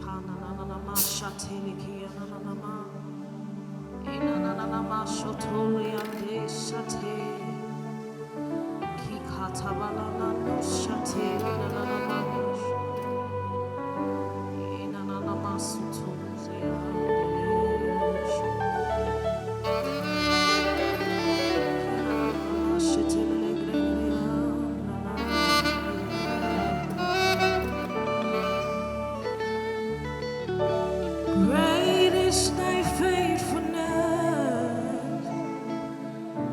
Pananama shateliki ananama inananama shotori ande shate kikatabalana no shate inananama inananama sutuzi Great is thy faithfulness, O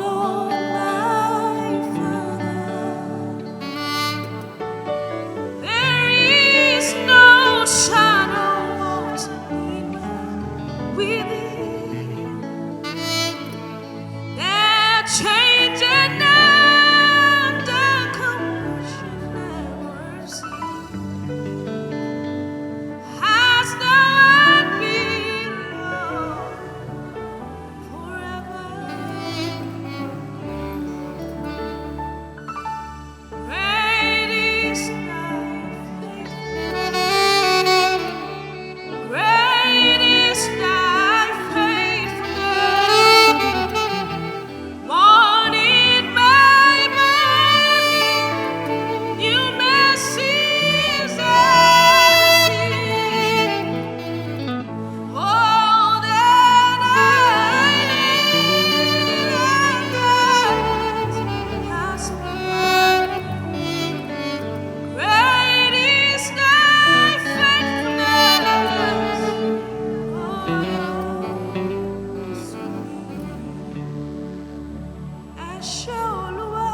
Lord my Father. There is no shadow of turning with thee. That changing now, the compassion never cease. Has not been forever. Great is thy faithfulness. Great is thy faithfulness. Morning by morning, new mercies I see. All that I need has been. Great is thy faithfulness, Ashe Olúwa,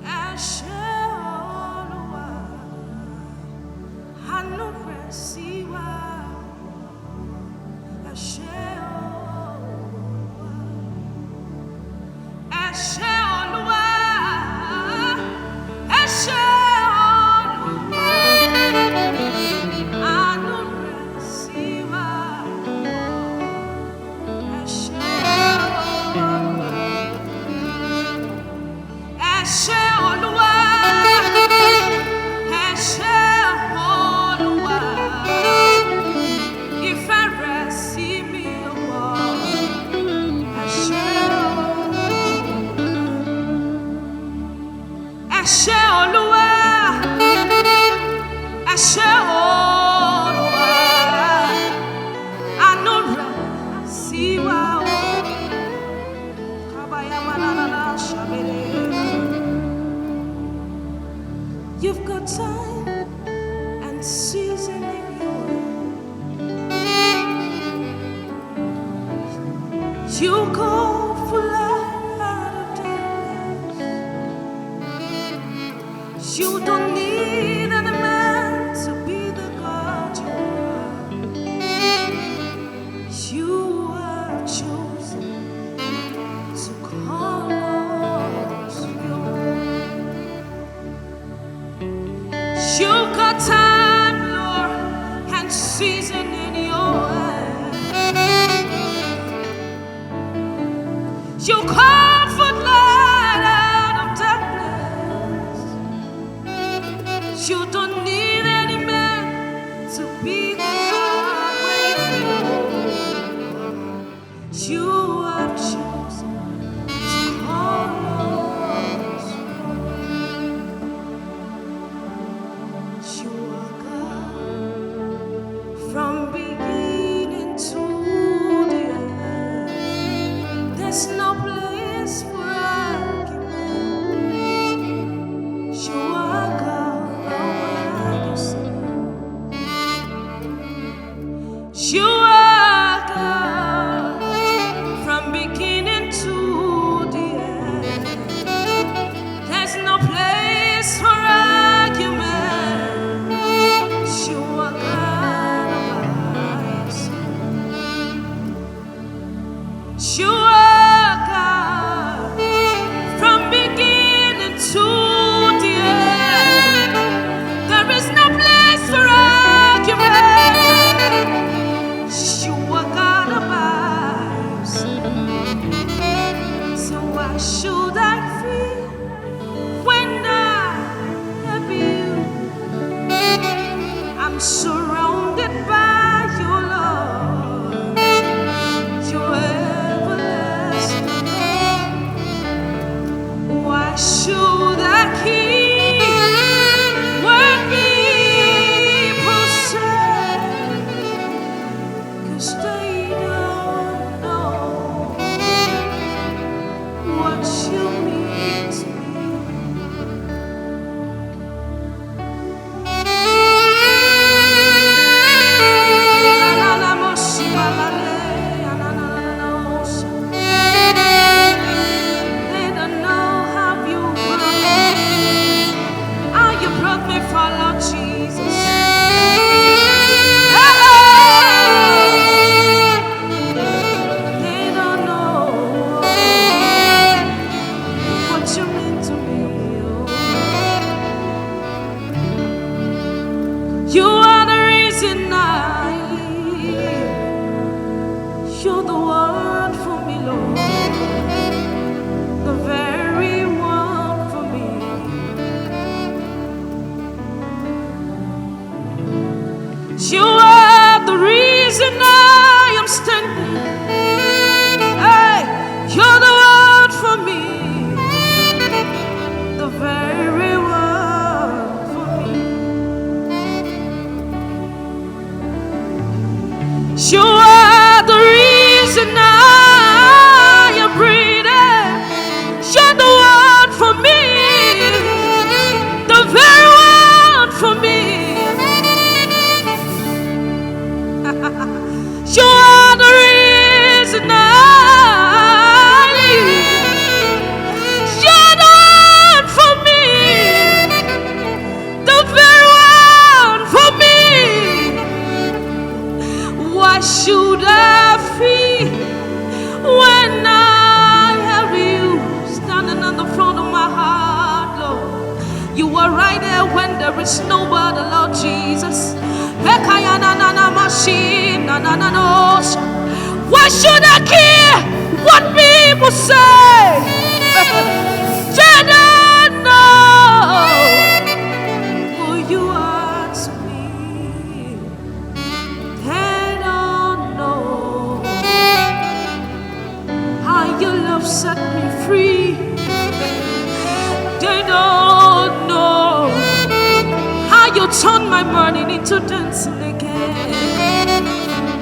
Ashe Olúwa, àánú rẹ̀ sí wa. Ashe Olúwa, Ashe Olúwa, Ashe Olúwa, àánú rẹ̀ sí wa. Ashe Olúwa, Ashe Olúwa, Ashe Olúwa, ìfẹ́ rẹ̀ sí mi ọ̀pọ̀. Ashe Ashe Olúwa, Ashe Olúwa, àánú rẹ̀ sí wa o. Kabayabalala shabele. You've got time and season in your hand. You call for light out of darkness. You don't need any man to be the God you are. You are chosen to call us your own. You've got time, Lord, and season in your hand. You call for light out of darkness. You don't need any man to be the God with you. You have chosen to call us your own. You are God from beyond. I'm surrounded by your love, your everlasting love. Why should I keep what people say? 'Cause they don't know what you mean to me. They don't know how you brought me for Lord Jesus. They don't know what you mean to me. You are the reason I live. You're the one for me, Lord, the very one for me. You are the reason I am standing. Hey, you're the one for me, the very one for me. You are the reason I am breathing. You're the one for me, the very one for me. You are the reason I live. You're the one for me, the very one for me. Why should I fear when I have you standing on the front of my heart, Lord? You are right there when there is nobody, Lord Jesus. Why should I care what people say? They don't know who you are to me. They don't know how your love set me free. They don't know how you turn my burning into dancing again.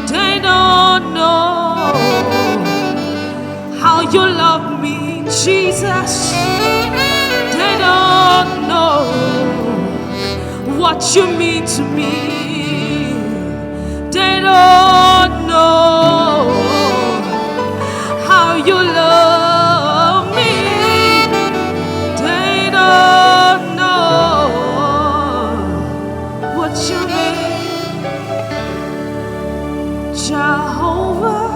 They don't know how you love me, Jesus. They don't know what you mean to me. They don't know how you love me. They don't know what you mean. Jehovah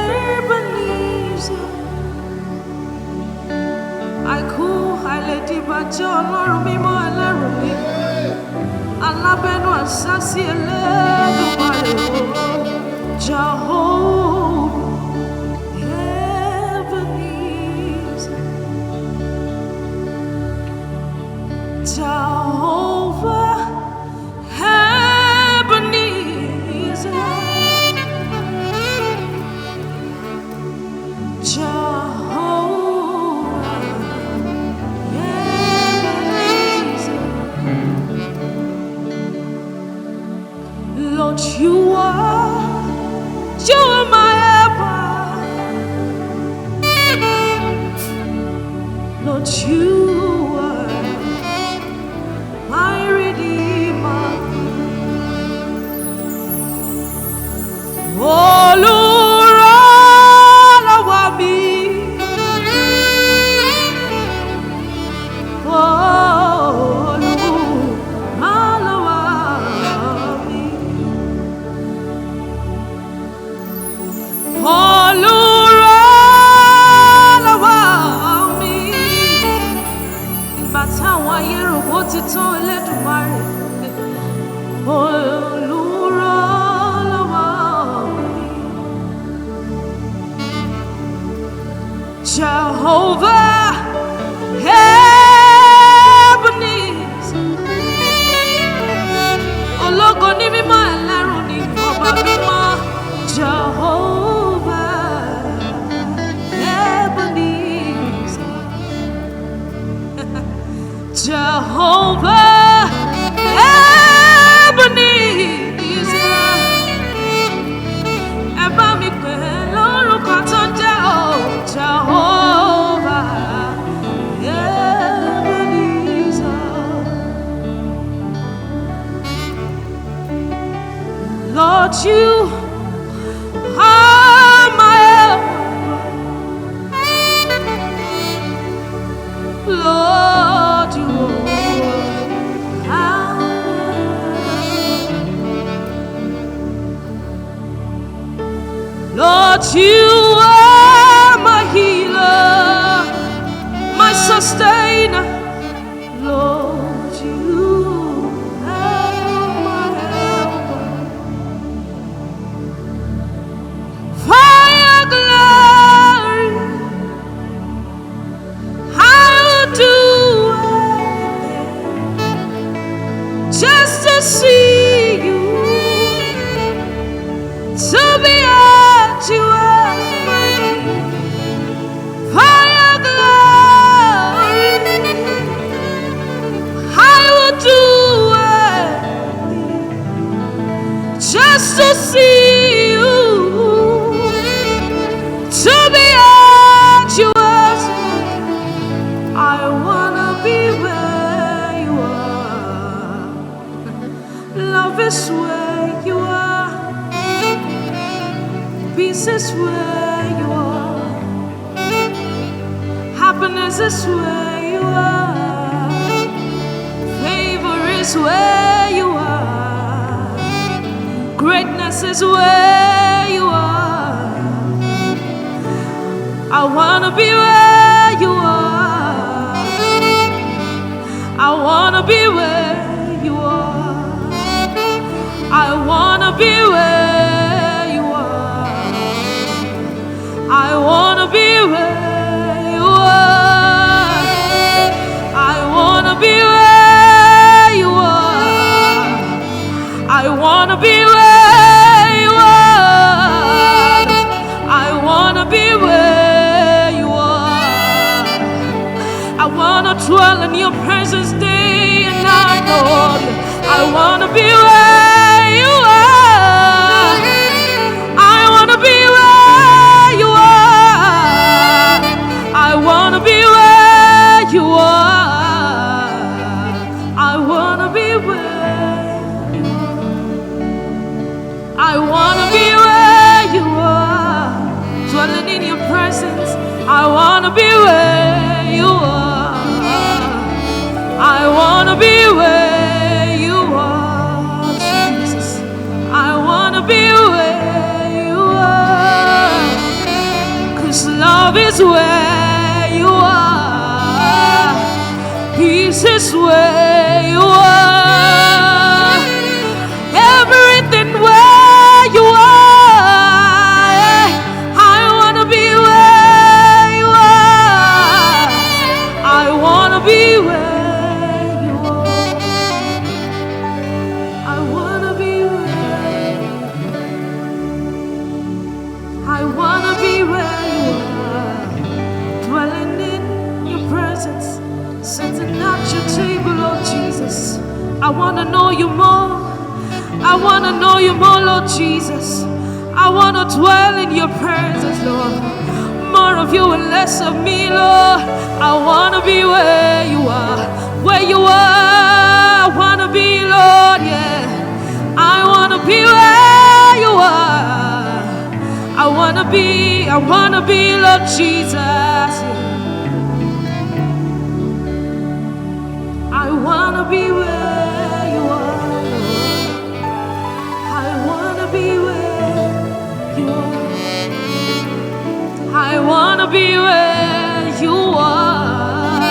Ebenezer, àìkú àìlèdìbàjẹ́ Ọlọ́run mímọ́ ẹlẹ́rù mi, alábẹ́nu àsásí Ẹlẹ́dùmarè o. Jehovah Ebenezer, Jehovah Ebenezer, Jehovah Ebenezer. Lord, you are my helper. Lord, you are my redeemer. Olùrànlọ́wọ́ mi. Olùrànlọ́wọ́ mi. Lord, you are my help. Lord, you are my help. Lord, you are my healer, my sustainer. Lord, you are my helper. Fire glory, I will do it just to see you, to be at you as my king. Fire glory, I will do it just to see you, to be at you as I wanna be where you are. Love is where you are. Peace is where you are. Happiness is where you are. Favor is where you are. Greatness is where you are. I wanna be where you are. I wanna be where you are. I wanna be where you are. I wanna be where you are. I wanna be where you are. I wanna be where you are. I wanna be where you are. I wanna dwell in your presence day and night, Lord. I wanna be where you are. I wanna be where you are. I wanna be where you are. I wanna be where you are. I wanna be where you are. Dwelling in your presence. I wanna be where you are. I wanna be where you are, Jesus. I wanna be where you are. 'Cause love is where you are. Peace is where you are. Everything where you are. I wanna be where you are. I wanna be where you are. I wanna be where. I wanna be where you are. Dwelling in your presence, sitting at your table, Lord Jesus. I wanna know you more. I wanna know you more, Lord Jesus. I wanna dwell in your presence, Lord. More of you and less of me, Lord. I wanna be where you are. Where you are, I wanna be, Lord, yeah. I wanna be where you are. I wanna be, Lord Jesus. I wanna be where you are. I wanna be where you are. I wanna be where you are.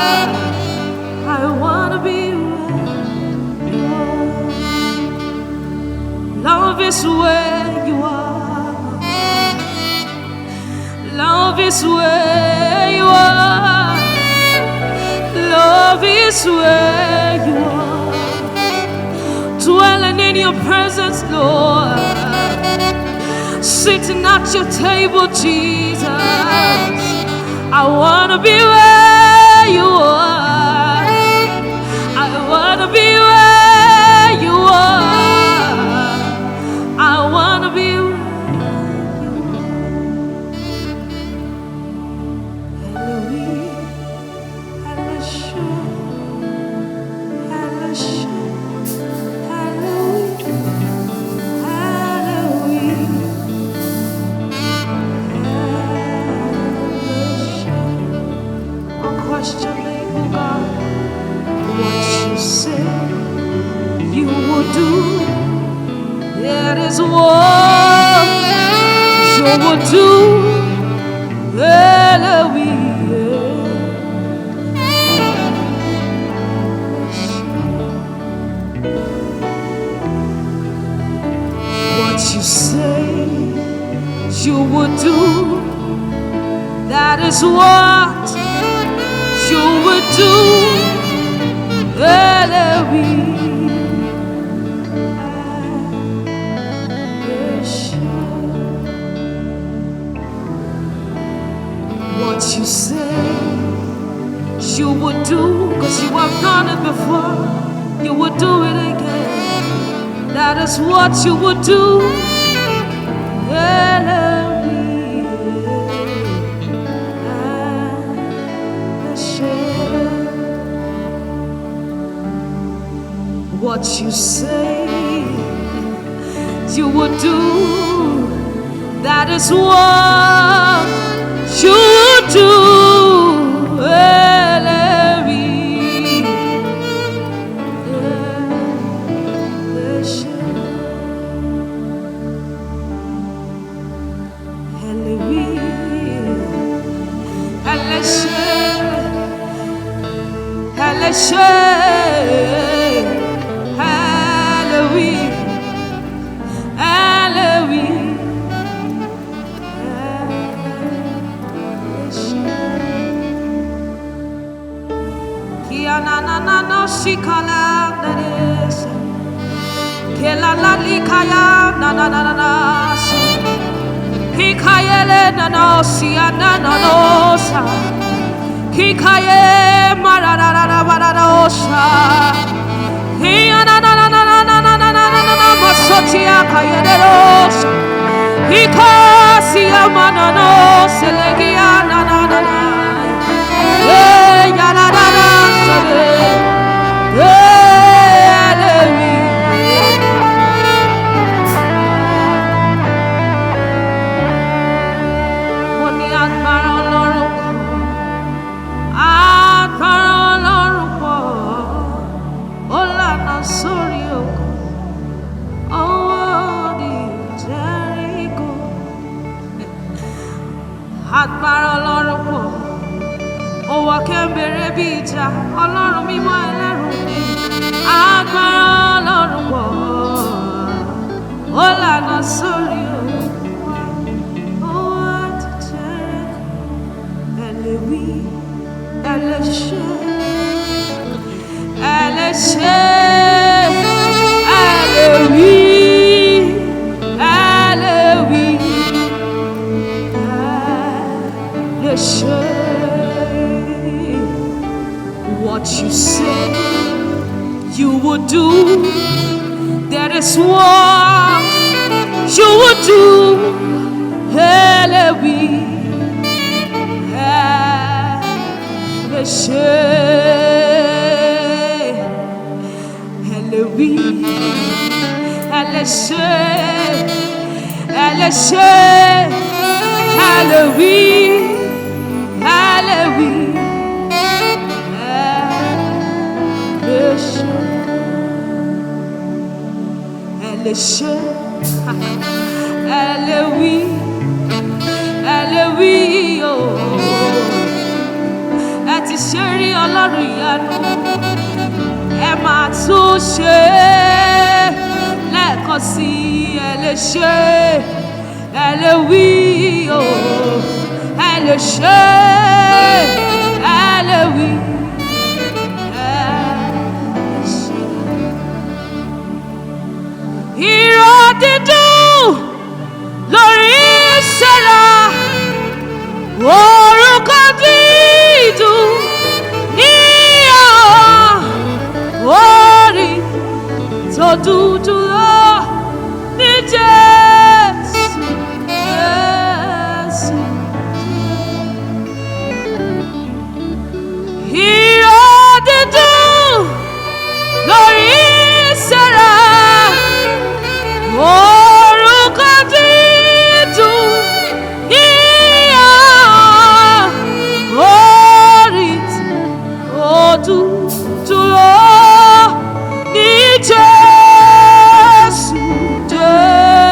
I wanna be where you are. Love is where you are. Love is where you are. Love is where you are. Dwelling in your presence, Lord. Sitting at your table, Jesus. I wanna be where you are. I wanna be where you are. I wanna be where you are. Elohim, Elohim, Elohim, Elohim. is what you would do, Elohim. What you say you would do, that is what you would do, Elohim. What you say you would do, because you have done it before, you would do it again. That is what you would do, Elohim. What you say you would do, that is what you would do, Elohim. Kikaye mararara bararosha, hiana na na na na na na na na na na masotia kayerosa, hikasia manano selegia na na na na, ya na na na sele, agbára Ọlọ́run pọ̀, ó wà kẹ́mbẹ̀rẹ̀ bí ìjà, Ọlọ́run mímọ́ ẹlẹ́rù ni. Agbára Ọlọ́run pọ̀, ó lànà sórí òkun, ó wà ti Jẹ́ríkò. Ẹ lè wí, ẹ lè ṣe, ẹ lè ṣe, ẹ lè wí. What you say you would do, that is what you would do, Elohim. Elohim, Elohim, Elohim. Elohim, Elohim, oh, ẹ ti ṣe rí Ọlọ́run ìyanu, ẹ máa tún ṣe lẹ́ẹ̀kan sí ẹ lè ṣe, Elohim, oh, ẹ lè ṣe, Elohim. Ìró dídùn lórí Sẹ́rà, orúkọ dídùn ní orí tó dúdú lọ ní Jésù, Jésù. Ìró dídùn lórí Sẹ́rà, orúkọ dídùn yíyá orí òdúdú lọ ní Jésù, Jésù.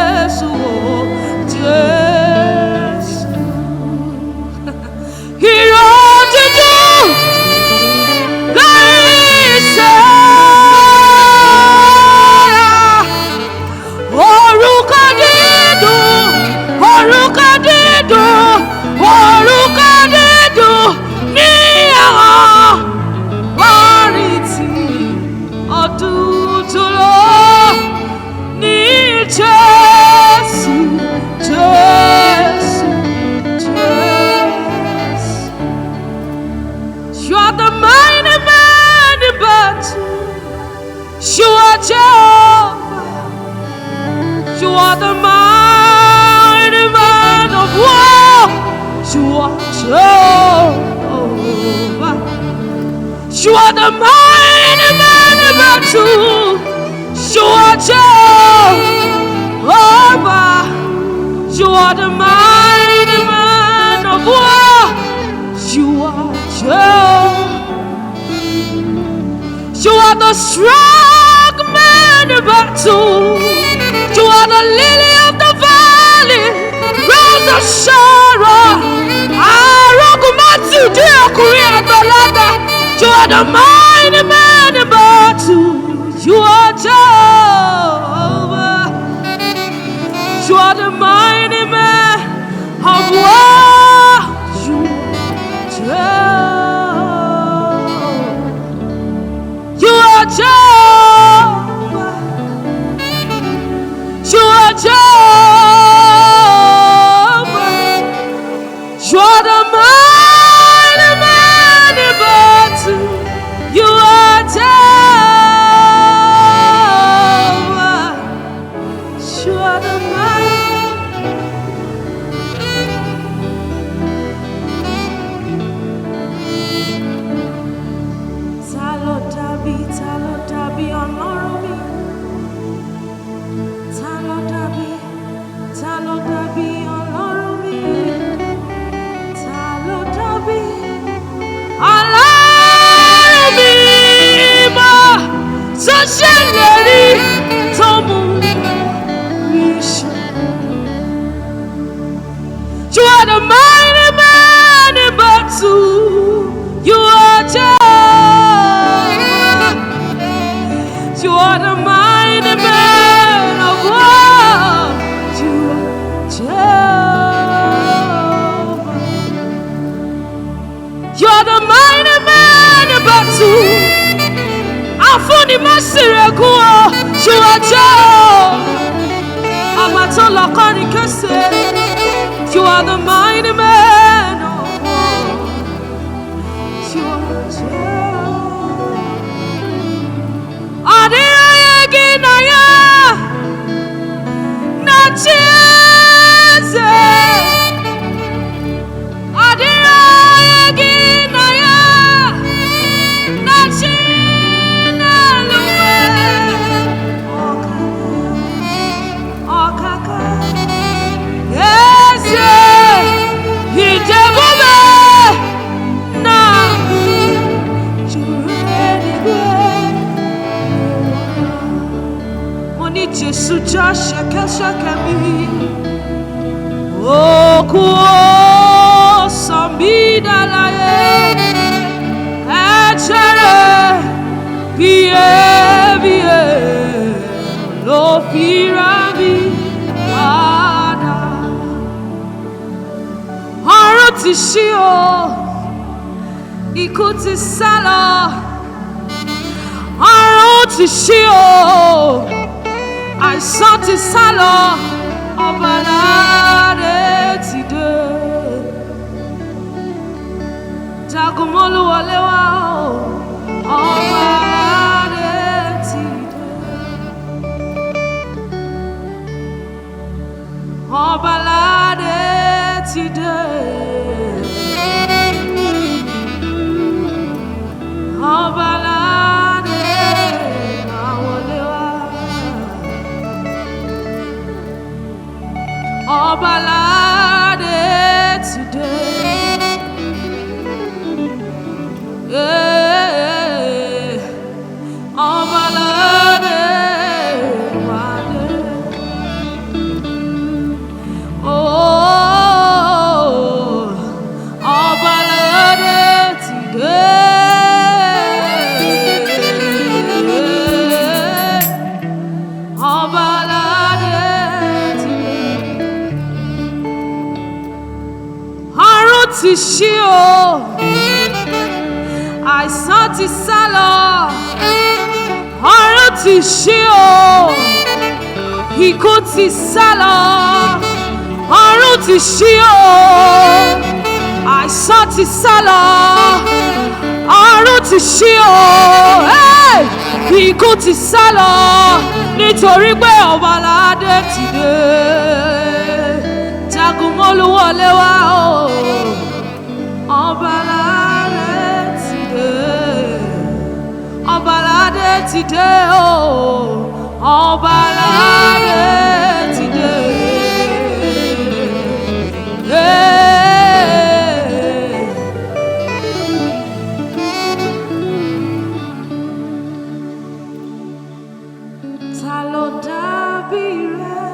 are the mighty man of war. You are Jehovah. You are the mighty man of battle. You are Jehovah. You are the mighty man of war. You are Jehovah. You are the strong man in battle. You are the lily of the valley, Rose of Sharon. You are the mighty man in battle. You are Jehovah. You are the mighty man of war. You are Jehovah. You are Jehovah. You are the mighty man in battle. You are Jehovah. You are the mighty. Talo dabi Ọlọ́run mi. Talo dabi Ọlọ́run mi. Talo dabi Ọlọ́run mi mọ́ tó ṣèlérí tó mú mi ṣẹ. You are the mighty man in battle. You are Jehovah. You are the mighty man of war. You are Jehovah. You are the mighty man in battle. Afuni masiregu. You are Jehovah. Amatola kani kese. You are the mighty man of war. You are Jehovah. Adiyagi naya na chize. Adiyagi naya na china luwe. Okaka. Jesu ja shaka mi oku sambida la ye echere vie lo firabi ada ọ̀run ti ṣí o ikú ti sálọ ọ̀run ti ṣí o àìsàn ti sálọ ọba aládé ti dé jagunmọ́lú wọlé wá o ọba aládé ti dé ọba aládé ti dé ọba aládé wọlé wá. Ọba aládé today. Ọba aládé wálé. Ọba aládé today. Ọba aládé ti ṣí o àìsàn ti sálọ ọ̀run ti ṣí o ikú ti sálọ ọ̀run ti ṣí o àìsàn ti sálọ ọ̀run ti ṣí o ikú ti sálọ nítorí pé ọba aládé. aládé ti dé, jagunmólú wọlé wá o. Ọba aládé ti dé, ọba aládé ti dé o. Ọba aládé ti dé. Ta ló dàbí rẹ̀?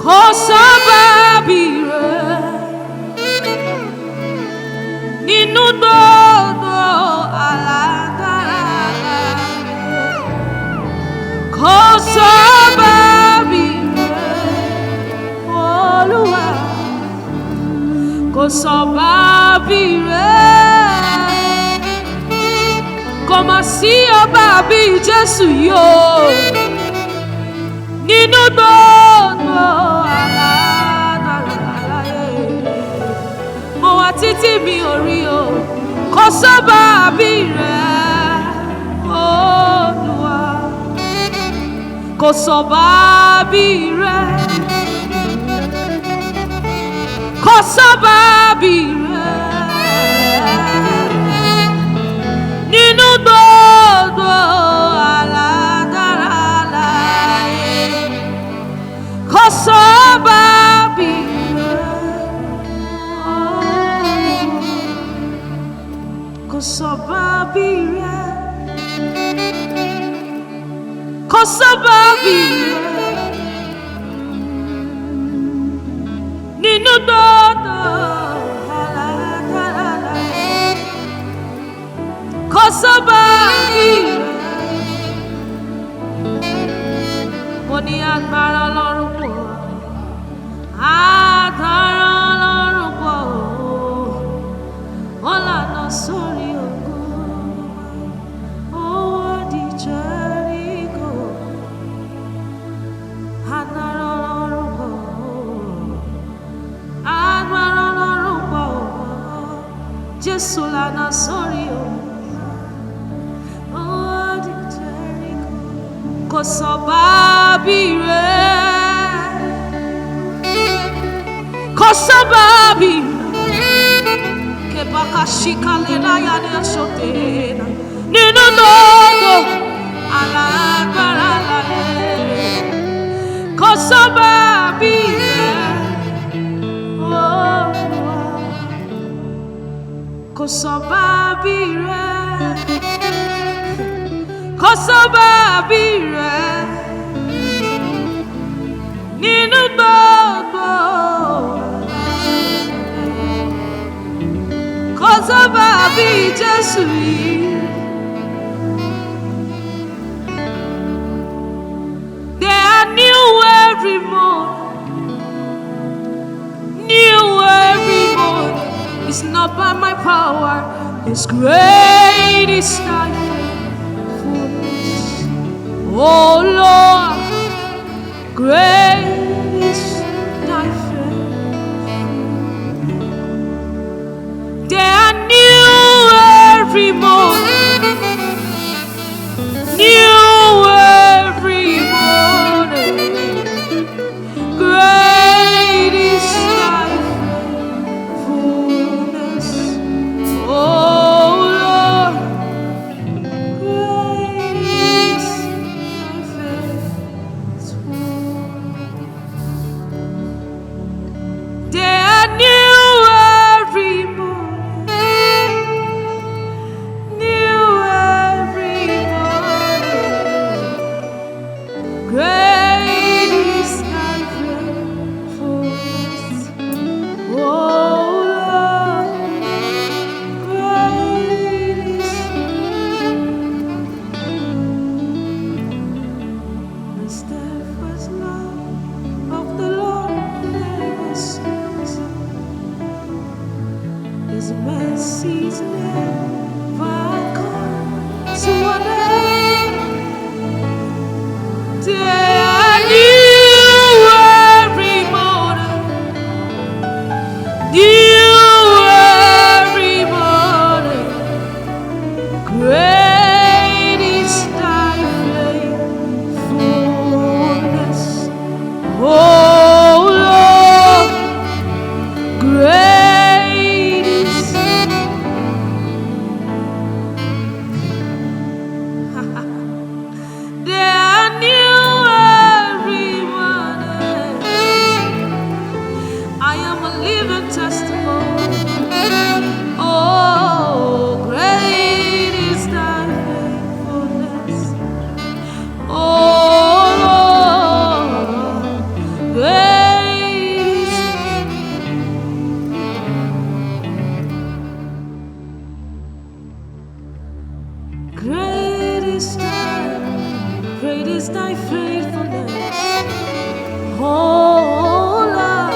Kò sábàbí rẹ̀ nínú gbogbo alágbára. Kò sábàbí rẹ̀ Olúwa, kò sábàbí rẹ̀. Kò mà sí ọba bí Jésù yóò nínú gbogbo aláyé. Mo wá títí mi ò rí o, kò sọ́ba bí rẹ̀ Olúwa, kò sọ́ba bí rẹ̀, kò sọ́ba bí rẹ̀ nínú gbogbo alágbára láyé. Kò sọ́ba bí rẹ̀, kò sọ́ba bí rẹ̀, kò sọ́ba bí rẹ̀ nínú gbogbo alágbára láyé. Kò sọ́ba bí rẹ̀. Mo ní agbára Ọlọ́run pọ̀, agbára Ọlọ́run pọ̀ ó lànà sórí ògo, ó di Jẹ́ríkò. Agbára Ọlọ́run pọ̀, agbára Ọlọ́run pọ̀, Jésù lànà sórí ògo. Kò sọ́ba bí rẹ̀, kò sọ́ba bí rẹ̀. Kebaka shikalena ya ni asotena nínú gbogbo alágbára láyé. Kò sọ́ba bí rẹ̀ Olúwa, kò sọ́ba bí rẹ̀, kò sọ́ba bí rẹ̀ nínú gbogbo. Kò sọ́ba bí Jésù yìí. They are new every morning, new every morning. It's not by my power, it's great is thy faithfulness. Oh Lord, great is thy faithfulness. They are new every morning, new every morning. Great is thy faithfulness. Oh Lord, great is thy faithfulness. is thy faithfulness, oh Lord.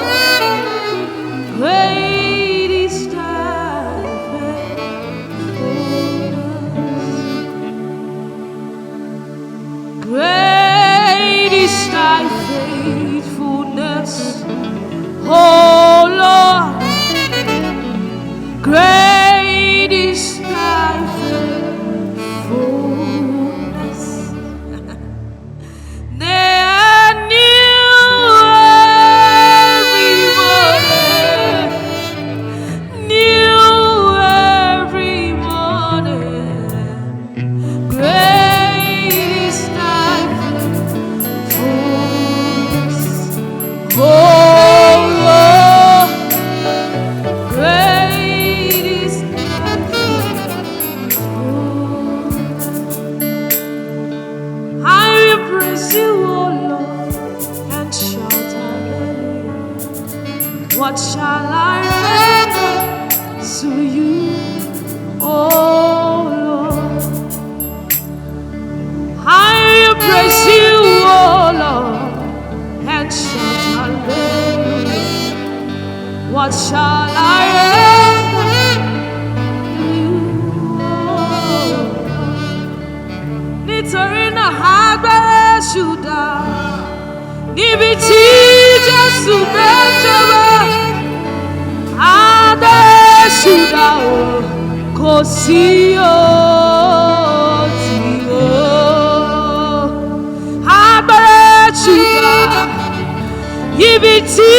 Great is thy faithfulness. Great is thy faithfulness, oh Lord. Great is thy faithfulness. They are new every morning, new every morning. Great is thy faithfulness, oh Lord. Great is thy faithfulness. I will praise you, O Lord, and shout hallelujah. What shall I render to you, O Lord? I will praise you, O Lord, and shout hallelujah. What shall I render to you, O Lord? Nítorí náà agbára ṣùdá níbi tí Jésù gbé jọba. Agbára ṣùdá o kò sí òtí o. Agbára ṣùdá níbi tí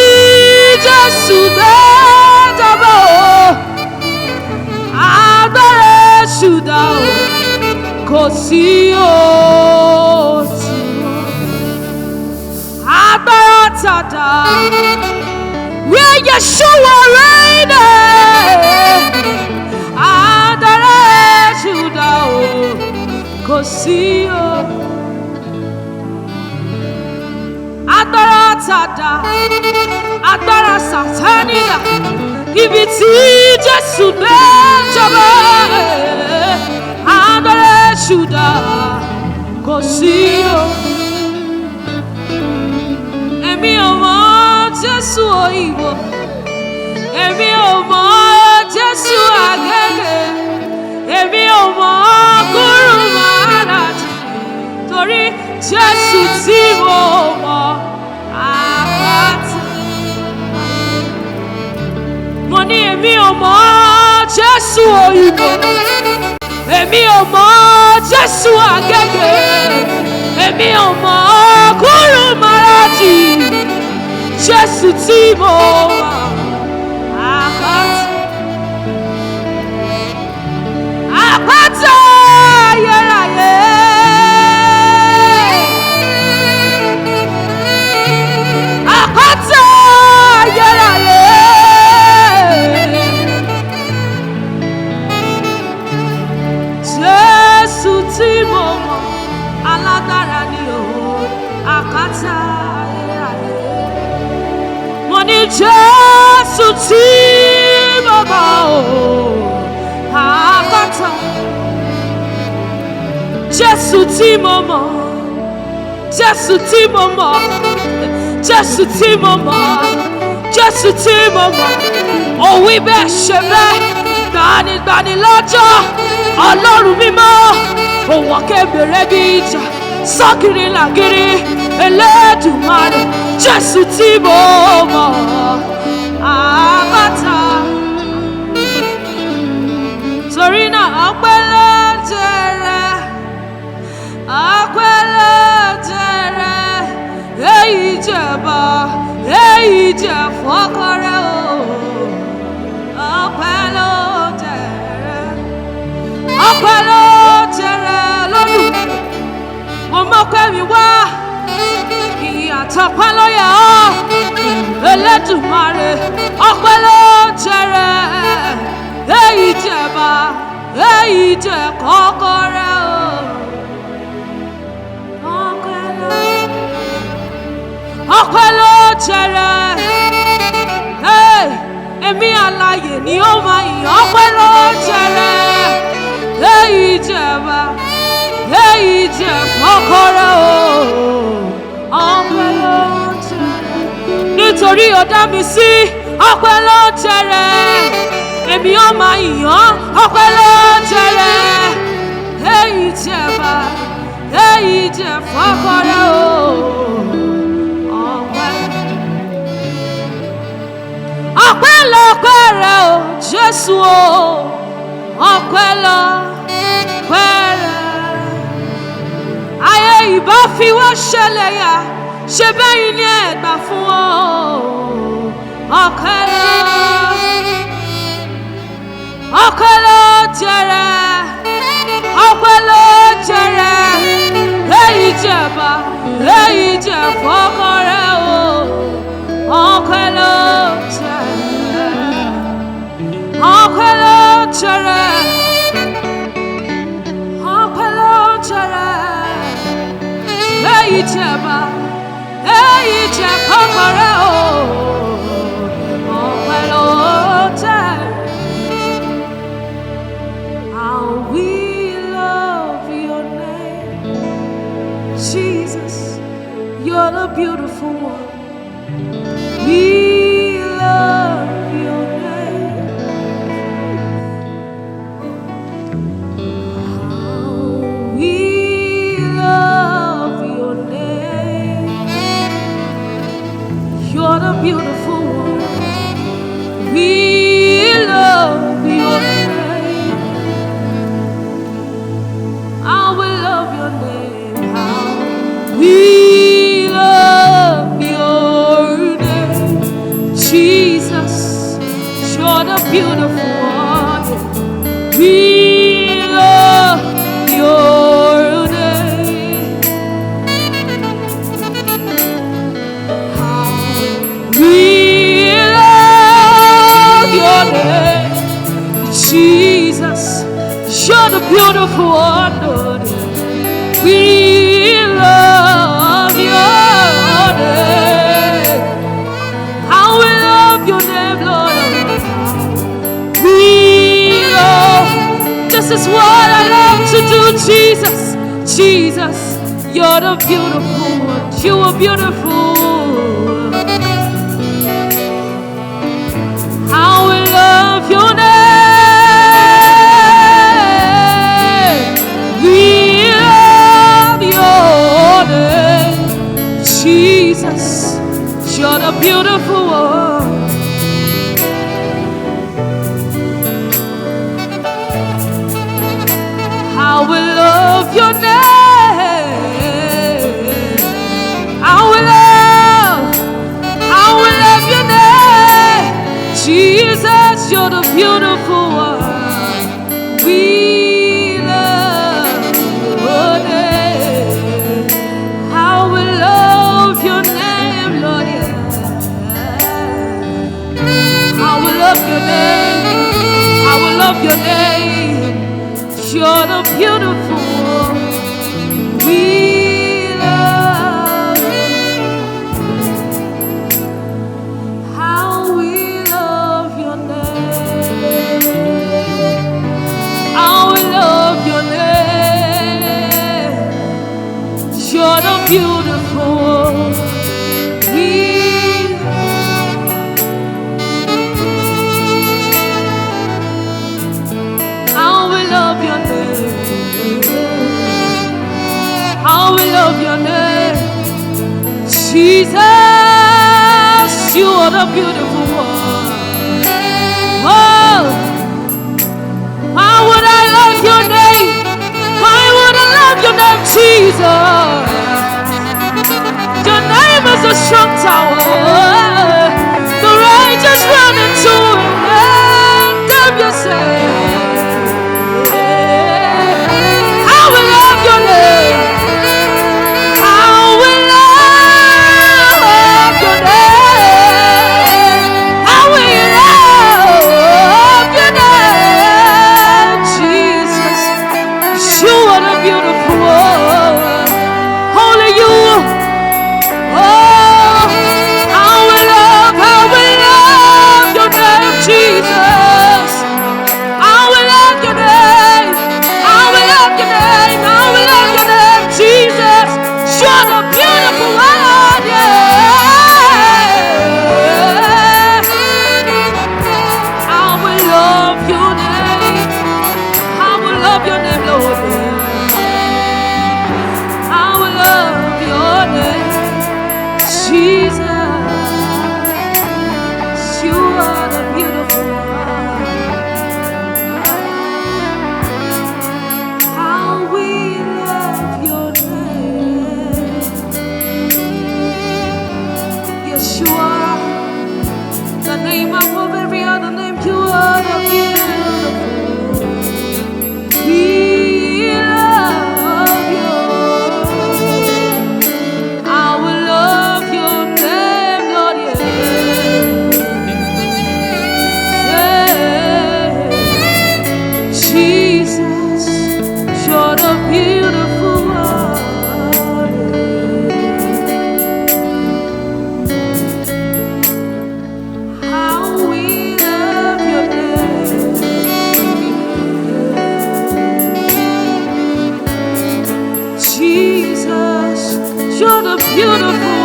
Jésù gbé jọba o. Agbára ṣùdá o kò sí òtí o. Agbára tàdá where Yeshua reigned. Agbára ṣùdá o kò sí òtí. Agbára tàdá, agbára Sátánì dà, ibi tí Jésù gbé jọba. Agbára ṣùdá kò sí o. Èmi ò mọ̀ Jésù òyìnbó, èmi ò mọ̀ Jésù Àgégé, èmi ò mọ̀ Gúrùmàràjì, torí Jésù tí mo mọ̀ àpáta. Mo ní èmi ò mọ̀ Jésù òyìnbó, èmi ò mọ̀ Jésù Àgégé, èmi ò mọ̀ Gúrùmàràjì, Jésù tí mo mọ̀ àpáta. Àpáta ayérayé. Àpáta ayérayé. Jésù tí mo mọ̀ alágbára ni o. Àpáta ayérayé. Mo ní Jésù tí mo mọ̀ o. Àpáta. Jésù tí mo mọ̀. Jésù tí mo mọ̀. Jésù tí mo mọ̀. Jésù tí mo mọ̀. Ó wí bẹ́ẹ̀ ṣe bẹ́ẹ̀. Gbanigbani lọ́jọ́. Ọlọ́run mímọ́. Òwò kébèrè bí ìjà. Sọ́kiri làgiri. Elédùmarè. Jésù tí mo mọ̀. Àpáta. Torí náà ọpẹ́ ló jẹrẹ. Ọpẹ́ ló jẹrẹ. Èyí jẹ̀bà. Èyí jẹ̀ fọ́kọrẹ́ o. Ọpẹ́ ló jẹrẹ. Ọpẹ́ ló jẹrẹ lọ́dún. Mo mọ́pẹ́ mi wá. Ìyàtọ̀pẹ́ ló yẹ ọ́. Elédùmarè. Ọpẹ́ ló jẹrẹ. Èyí jẹ̀bà. Èyí jẹ̀ kọ́kọ́rẹ́ o. Ọpẹ́ ló jẹrẹ. Èmi alààyè ni ó máa yìn. Ọpẹ́ ló jẹrẹ. Èyí jẹ̀bà. Èyí jẹ̀ kọ́kọ́rẹ́ o. torí ọ̀dá mi sí ọpẹ́ ló jẹrẹ èmi ó máa yàn ọpẹ́ ló jẹrẹ èyí jẹba èyí jẹ fọkọrẹ o ọpẹ́ lọ́pẹ́ rẹ o Jésù o ọpẹ́ lọ́pẹ́ rẹ ayé ìbá fi wá ṣẹlẹ̀ yá ṣe bẹ́yìn ní ẹ̀gbà fún ọ ọpẹ́ ló jẹrẹ ọpẹ́ ló jẹrẹ èyí jẹba èyí jẹ fọkàn rẹ o ọpẹ́ ló jẹrẹ ọpẹ́ ló jẹrẹ ọpẹ́ ló jẹrẹ èyí jẹba èyí jẹ fọkàn rẹ o ọpẹ́ ló jẹrẹ. How we love your name, Jesus, you're the beautiful one. We love your name. How we love your name. You're the beautiful one. We love your name. How we love your name. How we love your name. Jesus, you're the beautiful one. We love your name. How we love your name. Jesus, you're the beautiful one, Lord. We love your name. How we love your name, Lord. We love. This is what I love to do, Jesus. Jesus, you're the beautiful one. You are beautiful. How we love your name. Jesus, you're the beautiful one. How we love your name. How we love your name. Jesus, you're the beautiful one. We love your name. How we love your name, Lord, yeah. I will love your name. I will love your name. You're the beautiful one. We love you. How we love your name. How we love your name. You're the beautiful one. How we love your name. How we love your name. Jesus, you are the beautiful one. Oh, why would I love your name? Why would I love your name, Jesus? Your name is a strong tower. The righteous run into it and damn yourself. How we love your name. How we love your name. How we love your name. Jesus, you are the beautiful one. Only you. Oh, how we love your name, Jesus. How we love your name. How we love your name. How we love your name, Jesus. You're the beautiful one, yeah. Beautiful.